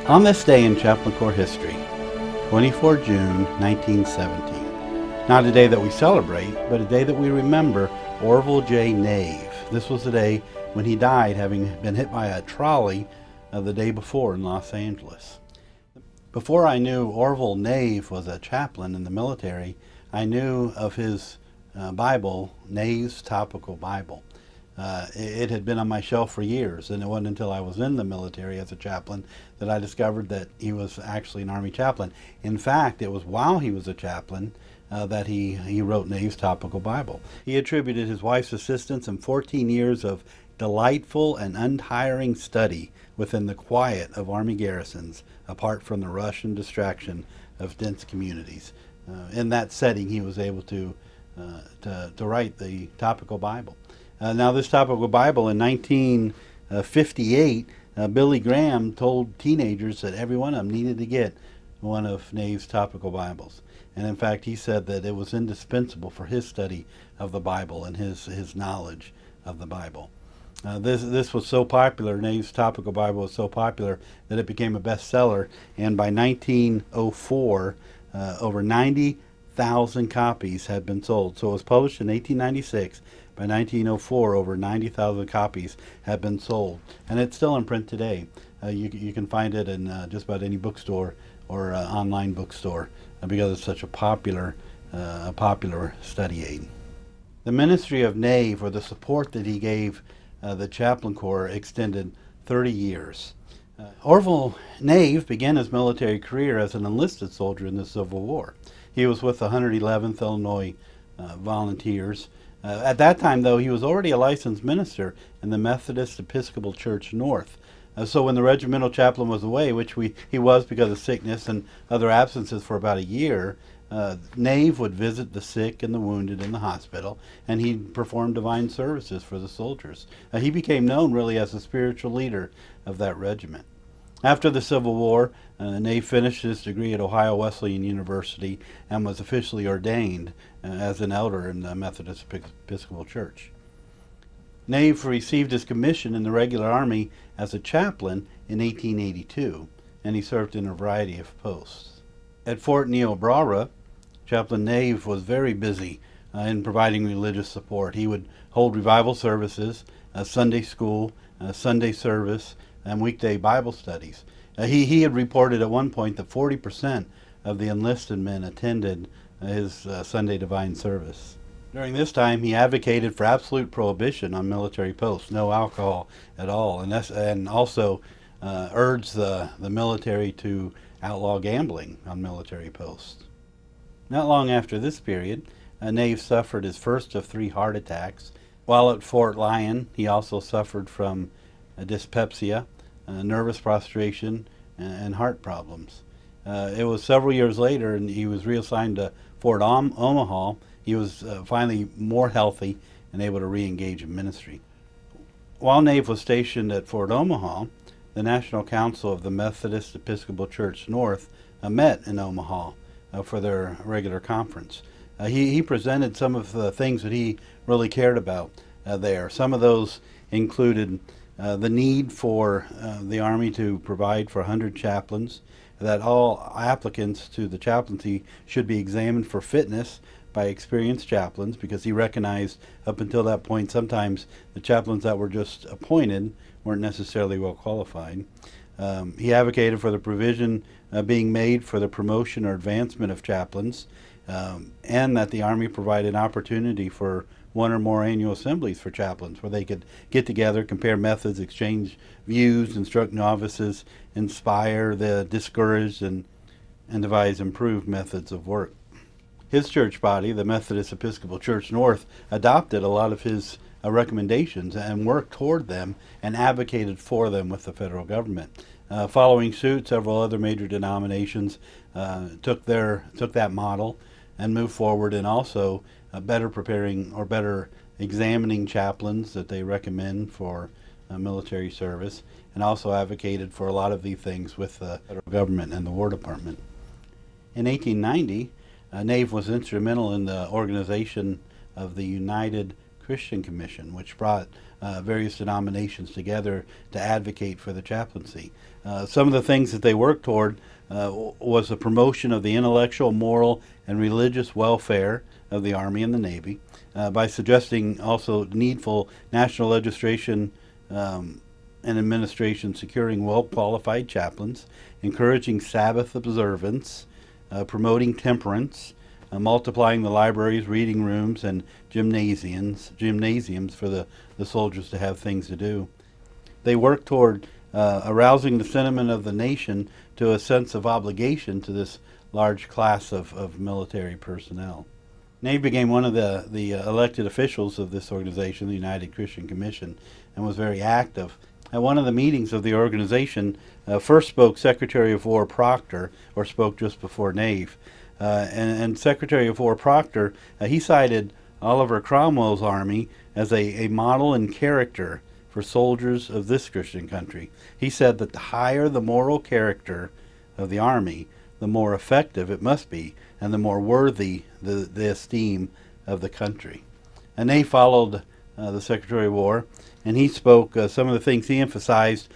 On this day in Chaplain Corps history, 24 June 1917, not a day that we celebrate, but a day that we remember Orville J. Nave. This was the day when he died, having been hit by a trolley the day before in Los Angeles. Before I knew Orville Nave was a chaplain in the military, I knew of his Bible, Nave's Topical Bible. It had been on my shelf for years, and it wasn't until I was in the military as a chaplain that I discovered that he was actually an Army chaplain. In fact, it was while he was a chaplain that he wrote Nave's Topical Bible. He attributed his wife's assistance and 14 years of delightful and untiring study within the quiet of Army garrisons, apart from the rush and distraction of dense communities. In that setting, he was able to write the Topical Bible. Now, this Topical Bible in 1958, Billy Graham told teenagers that every one of them needed to get one of Nave's Topical Bibles. And in fact, he said that it was indispensable for his study of the Bible and his knowledge of the Bible. This was so popular, Nave's Topical Bible was so popular that it became a bestseller. And by 1904, over 90,000 copies had been sold. So it was published in 1896. By 1904, over 90,000 copies had been sold, and it's still in print today. You can find it in just about any bookstore or online bookstore because it's such a popular study aid. The ministry of Nave, or the support that he gave the Chaplain Corps, extended 30 years. Orville Nave began his military career as an enlisted soldier in the Civil War. He was with the 111th Illinois Volunteers. At that time, though, he was already a licensed minister in the Methodist Episcopal Church North. So when the regimental chaplain was away, which he was because of sickness and other absences for about a year, Nave would visit the sick and the wounded in the hospital, and he performed divine services for the soldiers. He became known really as the spiritual leader of that regiment. After the Civil War, Nave finished his degree at Ohio Wesleyan University and was officially ordained as an elder in the Methodist Episcopal Church. Nave received his commission in the regular Army as a chaplain in 1882, and he served in a variety of posts. At Fort Niobrara, Chaplain Nave was very busy in providing religious support. He would hold revival services, Sunday school, Sunday service, and weekday Bible studies. He had reported at one point that 40% of the enlisted men attended his Sunday divine service. During this time, he advocated for absolute prohibition on military posts, no alcohol at all, and also urged the military to outlaw gambling on military posts. Not long after this period, Nave suffered his first of 3 heart attacks. While at Fort Lyon, he also suffered from dyspepsia, nervous prostration, and heart problems. It was several years later, and he was reassigned to Fort Omaha. He was finally more healthy and able to re-engage in ministry. While Nave was stationed at Fort Omaha, the National Council of the Methodist Episcopal Church North met in Omaha for their regular conference. He presented some of the things that he really cared about there. Some of those included the need for the Army to provide for 100 chaplains, that all applicants to the chaplaincy should be examined for fitness by experienced chaplains, because he recognized up until that point sometimes the chaplains that were just appointed weren't necessarily well qualified. He advocated for the provision being made for the promotion or advancement of chaplains, and that the Army provide an opportunity for 1 or more annual assemblies for chaplains where they could get together, compare methods, exchange views, instruct novices, inspire the discouraged, and devise improved methods of work. His church body, the Methodist Episcopal Church North, adopted a lot of his recommendations and worked toward them and advocated for them with the federal government. Following suit, several other major denominations took that model and moved forward, and also better preparing or better examining chaplains that they recommend for military service, and also advocated for a lot of these things with the federal government and the War Department. In 1890, Nave was instrumental in the organization of the United Christian Commission, which brought various denominations together to advocate for the chaplaincy. Some of the things that they worked toward was the promotion of the intellectual, moral, and religious welfare of the Army and the Navy by suggesting also needful national legislation and administration securing well-qualified chaplains, encouraging Sabbath observance, promoting temperance, multiplying the libraries, reading rooms, and gymnasiums for the soldiers to have things to do. They worked toward arousing the sentiment of the nation to a sense of obligation to this large class of military personnel. Nave became one of the elected officials of this organization, the United Christian Commission, and was very active. At one of the meetings of the organization, first spoke Secretary of War Proctor, or spoke just before Nave. And Secretary of War Proctor, he cited Oliver Cromwell's army as a model and character for soldiers of this Christian country. He said that the higher the moral character of the army, the more effective it must be, and the more worthy the esteem of the country. And they followed the Secretary of War, and he spoke, some of the things he emphasized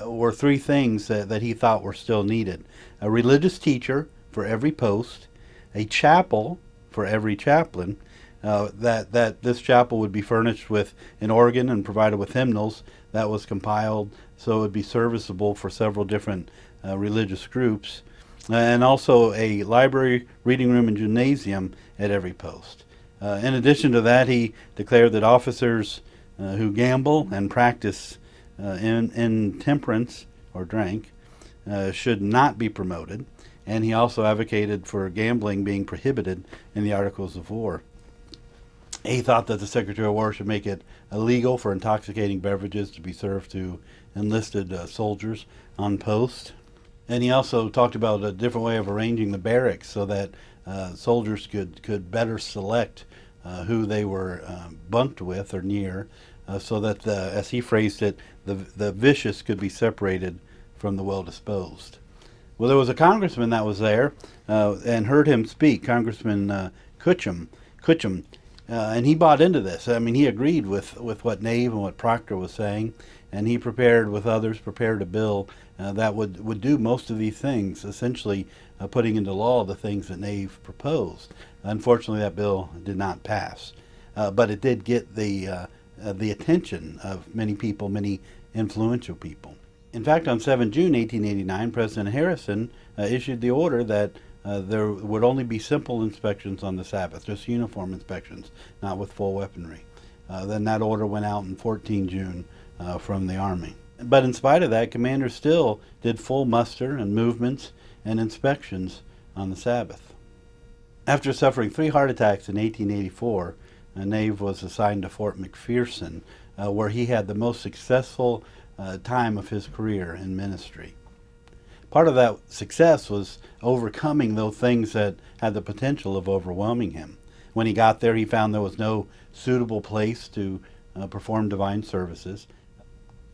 were three things that he thought were still needed. A religious teacher for every post, a chapel for every chaplain, that this chapel would be furnished with an organ and provided with hymnals that was compiled so it would be serviceable for several different religious groups, and also a library, reading room, and gymnasium at every post. In addition to that, he declared that officers who gamble and practice intemperance or drink should not be promoted, and he also advocated for gambling being prohibited in the Articles of War. He thought that the Secretary of War should make it illegal for intoxicating beverages to be served to enlisted soldiers on post. And he also talked about a different way of arranging the barracks so that soldiers could better select who they were bunked with or near, so that, as he phrased it, the vicious could be separated from the well-disposed. Well, there was a congressman that was there and heard him speak, Congressman Kutchum, and he bought into this. I mean, he agreed with what Nave and what Proctor was saying, and he with others, prepared a bill that would do most of these things, essentially putting into law the things that Nave proposed. Unfortunately, that bill did not pass, but it did get the attention of many people, many influential people. In fact, on 7 June 1889, President Harrison issued the order that there would only be simple inspections on the Sabbath, just uniform inspections, not with full weaponry. Then that order went out on 14 June from the Army. But in spite of that, commanders still did full muster and movements and inspections on the Sabbath. After suffering 3 heart attacks in 1884, Nave was assigned to Fort McPherson, where he had the most successful time of his career in ministry. Part of that success was overcoming those things that had the potential of overwhelming him. When he got there, he found there was no suitable place to perform divine services.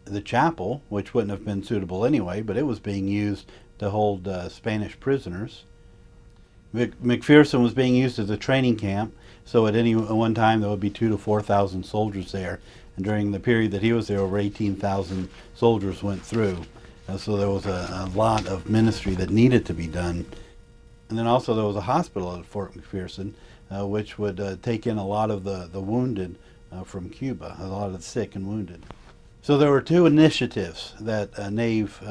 The chapel, which wouldn't have been suitable anyway, but it was being used to hold Spanish prisoners. McPherson was being used as a training camp, so at any one time there would be 2,000 to 4,000 soldiers there. And during the period that he was there, over 18,000 soldiers went through. So there was a lot of ministry that needed to be done. And then also there was a hospital at Fort McPherson, which would take in a lot of the wounded from Cuba, a lot of the sick and wounded. So there were 2 initiatives that Nave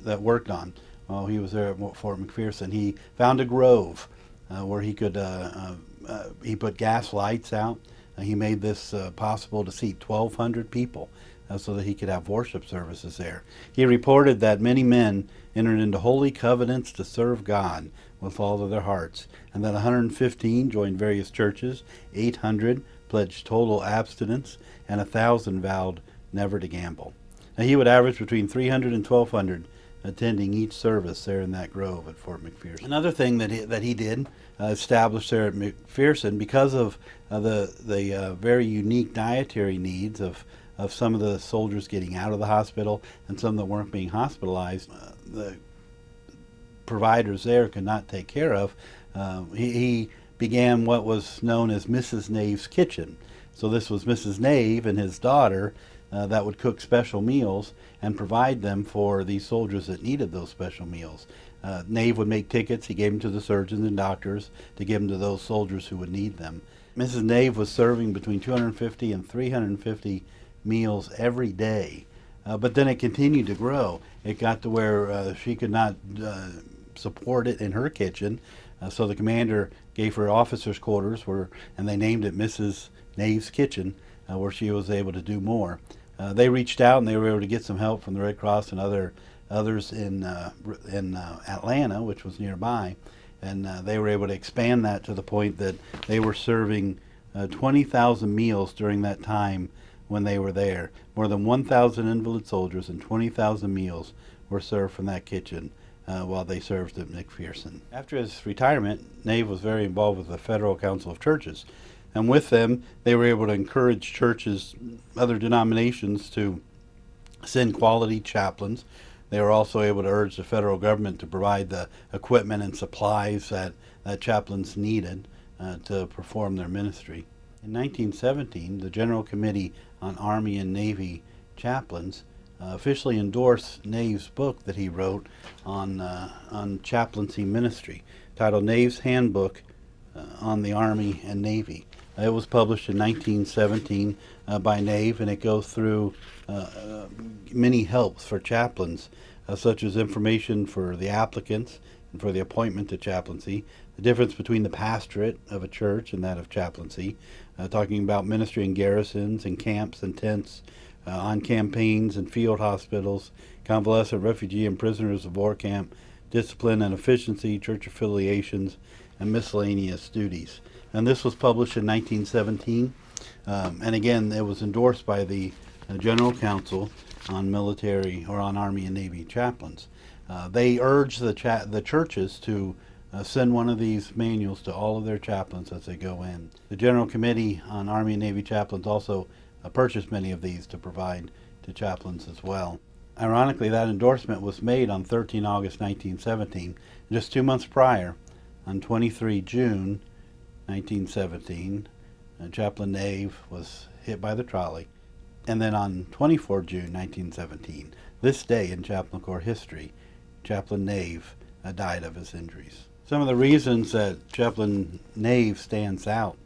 that worked on while he was there at Fort McPherson. He found a grove where he could he put gas lights out. He made this possible to seat 1,200 people so that he could have worship services there. He reported that many men entered into holy covenants to serve God with all of their hearts, and that 115 joined various churches, 800 pledged total abstinence, and 1,000 vowed never to gamble. Now, he would average between 300 and 1,200 attending each service there in that grove at Fort McPherson. Another thing that he did establish there at McPherson, because of the very unique dietary needs of some of the soldiers getting out of the hospital and some that weren't being hospitalized, the providers there could not take care of. He began what was known as Mrs. Nave's Kitchen. So this was Mrs. Nave and his daughter that would cook special meals and provide them for these soldiers that needed those special meals. Nave would make tickets. He gave them to the surgeons and doctors to give them to those soldiers who would need them. Mrs. Nave was serving between 250 and 350 meals every day. But then it continued to grow. It got to where she could not support it in her kitchen. So the commander gave her officers' quarters, and they named it Mrs. Nave's Kitchen, where she was able to do more. They reached out and they were able to get some help from the Red Cross and others in Atlanta, which was nearby, and they were able to expand that to the point that they were serving 20,000 meals during that time when they were there. More than 1,000 invalid soldiers and 20,000 meals were served from that kitchen while they served at McPherson. After his retirement, Nave was very involved with the Federal Council of Churches, and with them they were able to encourage churches, other denominations, to send quality chaplains. They were also able to urge the federal government to provide the equipment and supplies that chaplains needed to perform their ministry. In 1917, the General Committee on Army and Navy Chaplains officially endorsed Nave's book that he wrote on chaplaincy ministry, titled Nave's Handbook on the Army and Navy. It was published in 1917 by Nave, and it goes through many helps for chaplains, such as information for the applicants and for the appointment to chaplaincy, the difference between the pastorate of a church and that of chaplaincy, talking about ministry in garrisons and camps and tents, on campaigns and field hospitals, convalescent refugee and prisoners of war camp, discipline and efficiency, church affiliations, and miscellaneous duties. And this was published in 1917, and again it was endorsed by the General Council on Military or on Army and Navy Chaplains. They urged the churches to send one of these manuals to all of their chaplains as they go in. The General Committee on Army and Navy Chaplains also purchased many of these to provide to chaplains as well. Ironically, that endorsement was made on 13 August 1917. Just 2 months prior, on 23 June 1917, Chaplain Nave was hit by the trolley. And then on 24 June 1917, this day in Chaplain Corps history, Chaplain Nave died of his injuries. Some of the reasons that Chaplain Nave stands out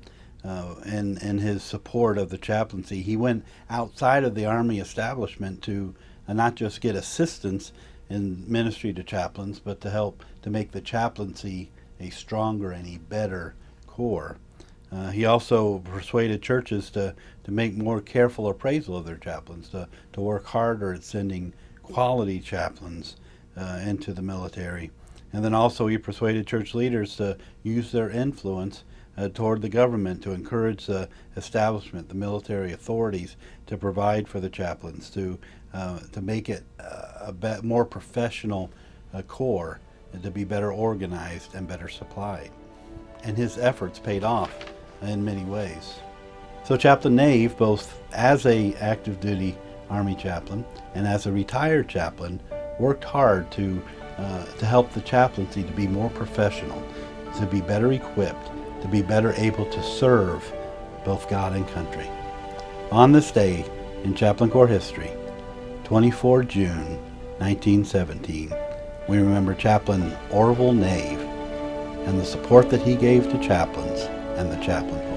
in his support of the chaplaincy, he went outside of the Army establishment to not just get assistance in ministry to chaplains, but to help to make the chaplaincy a stronger and a better corps. He also persuaded churches to make more careful appraisal of their chaplains, to work harder at sending quality chaplains into the military. And then also he persuaded church leaders to use their influence toward the government to encourage the establishment, the military authorities, to provide for the chaplains, to make it a more professional corps, and to be better organized and better supplied. And his efforts paid off in many ways. So Chaplain Nave, both as a active duty Army chaplain and as a retired chaplain, worked hard to help the chaplaincy to be more professional, to be better equipped, to be better able to serve both God and country. On this day in Chaplain Corps history, 24 June 1917, we remember Chaplain Orville Nave and the support that he gave to chaplains and the Chaplain Corps.